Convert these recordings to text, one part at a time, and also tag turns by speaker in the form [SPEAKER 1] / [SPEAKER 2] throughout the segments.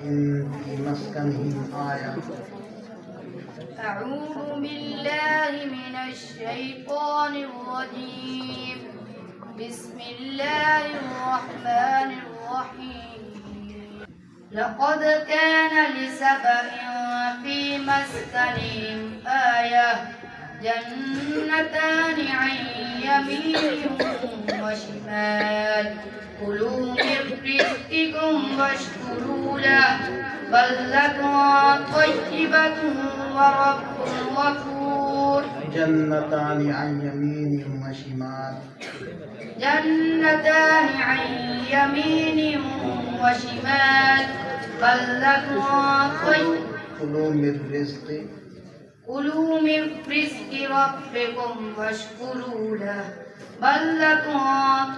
[SPEAKER 1] إن في مسكنهم آية.
[SPEAKER 2] أعوذ بالله من الشيطان الرجيم. بسم الله الرحمن الرحيم. لقد كان لسبأ في مسكنهم آية جنتان عن يمين وشمال كلوا من رزقكم واشكروا له بلدة طيبة ورب غفور.
[SPEAKER 1] جنتان عن يمين وشمال.
[SPEAKER 2] جنتان عن يمين وشمال بلدة طيبة.
[SPEAKER 1] كلوا من رزق
[SPEAKER 2] ربكم واشكروا له بلدة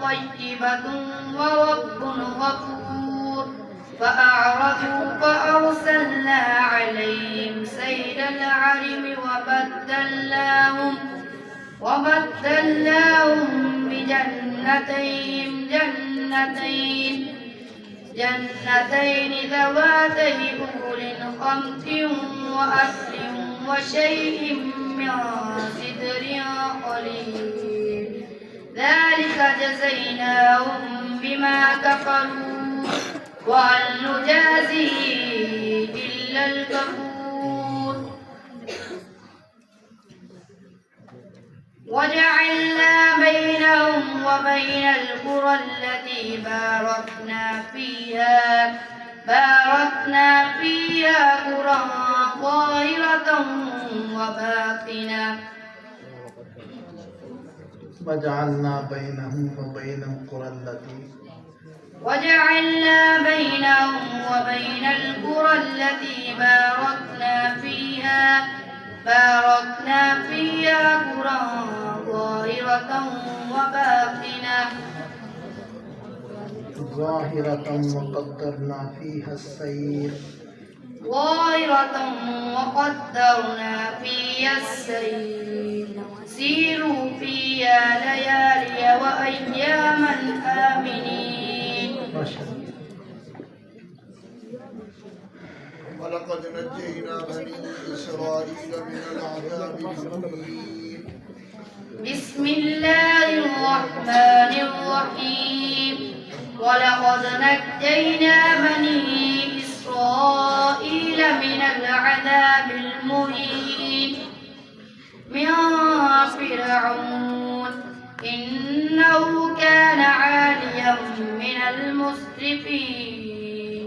[SPEAKER 2] طيبة ورب غفور. فأعرضوا فأرسلنا عليهم سيل العرم وبدلناهم بجنتين جنتين ذواتي أكل خمط وأثل وشيء من سدر قليل ذلك جزيناهم بما كفروا وهل نجازي إلا الكفور. وجعلنا بينهم وبين القرى التي باركنا فيها قرى ظاهرة وباطنة.
[SPEAKER 1] وجعلنا بينهم وبين القرى التي
[SPEAKER 2] باركنا فيها قرى ظاهرة وباطنة.
[SPEAKER 1] ظاهرة وقدرنا فيها السير.
[SPEAKER 2] سيروا فيها ليالي وأياما آمنين.
[SPEAKER 3] ولقد نجينا بني إسرائيل من العذاب المهين.
[SPEAKER 2] بسم الله الرحمن الرحيم. ولقد نجينا بني إسرائيل من العذاب المهين من فرعون إنه كان عاليا من المسرفين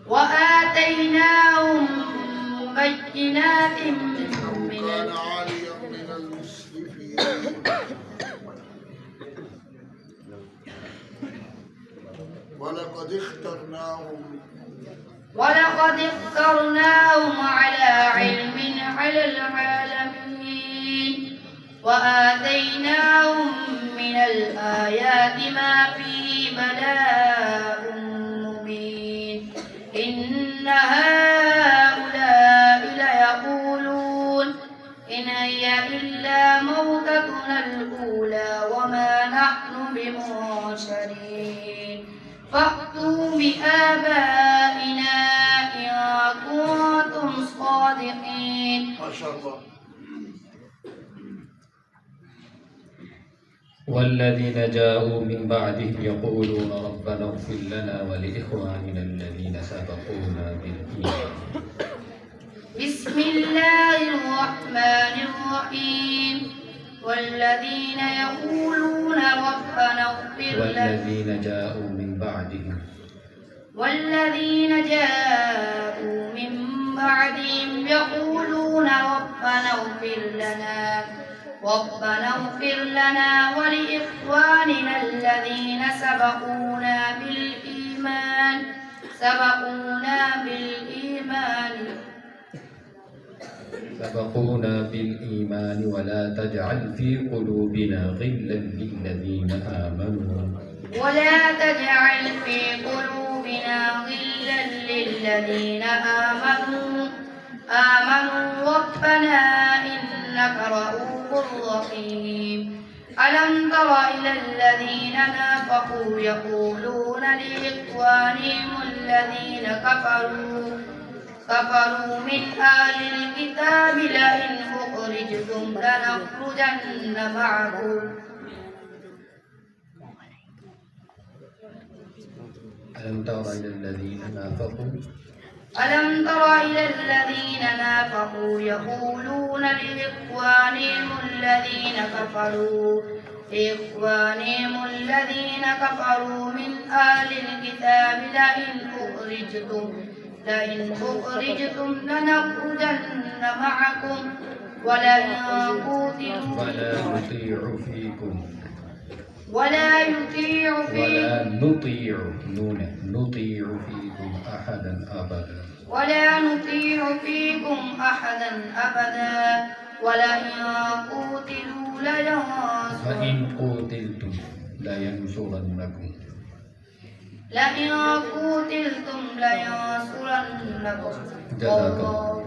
[SPEAKER 2] وآتيناهم بينات
[SPEAKER 3] كان عاليا من المسرفين ولقد اخترناهم على علم على العالمين وآتيناهم من الآيات ما فيه بلاء مبين. إن هؤلاء ليقولون إن هي إلا موتتنا الأولى وما نحن بمنشرين. فأتوا بآبائنا إن كنتم صادقين. ما شاء الله.
[SPEAKER 4] والذين جاءوا من بعدهم يقولون ربنا اغفر لنا ولإخواننا الذين سبقونا بالإيمان.
[SPEAKER 2] بسم الله الرحمن الرحيم. والذين يقولون ربنا اغفر لنا.
[SPEAKER 4] والذين جاءوا من بعدهم
[SPEAKER 2] يقولون ربنا اغفر لنا ولإخواننا الذين سبقونا
[SPEAKER 4] بالإيمان ولا تجعل في قلوبنا غلا للذين آمنوا
[SPEAKER 2] ربنا إنك رؤوف رحيم. ألم تر إلى الذين نافقوا يقولون لإخوانهم الذين كفروا من أهل الكتاب لئن أخرجتم لنخرجن معكم
[SPEAKER 4] ألم تر إلى الذين نافقوا
[SPEAKER 2] يقولون لإخوانهم الذين كفروا من أهل الكتاب لئن أخرجتم لنخرجن معكم ولا نطيع فيكم أحدا أبدا ولئن قوتلوا لينصرنكم
[SPEAKER 4] جزاكم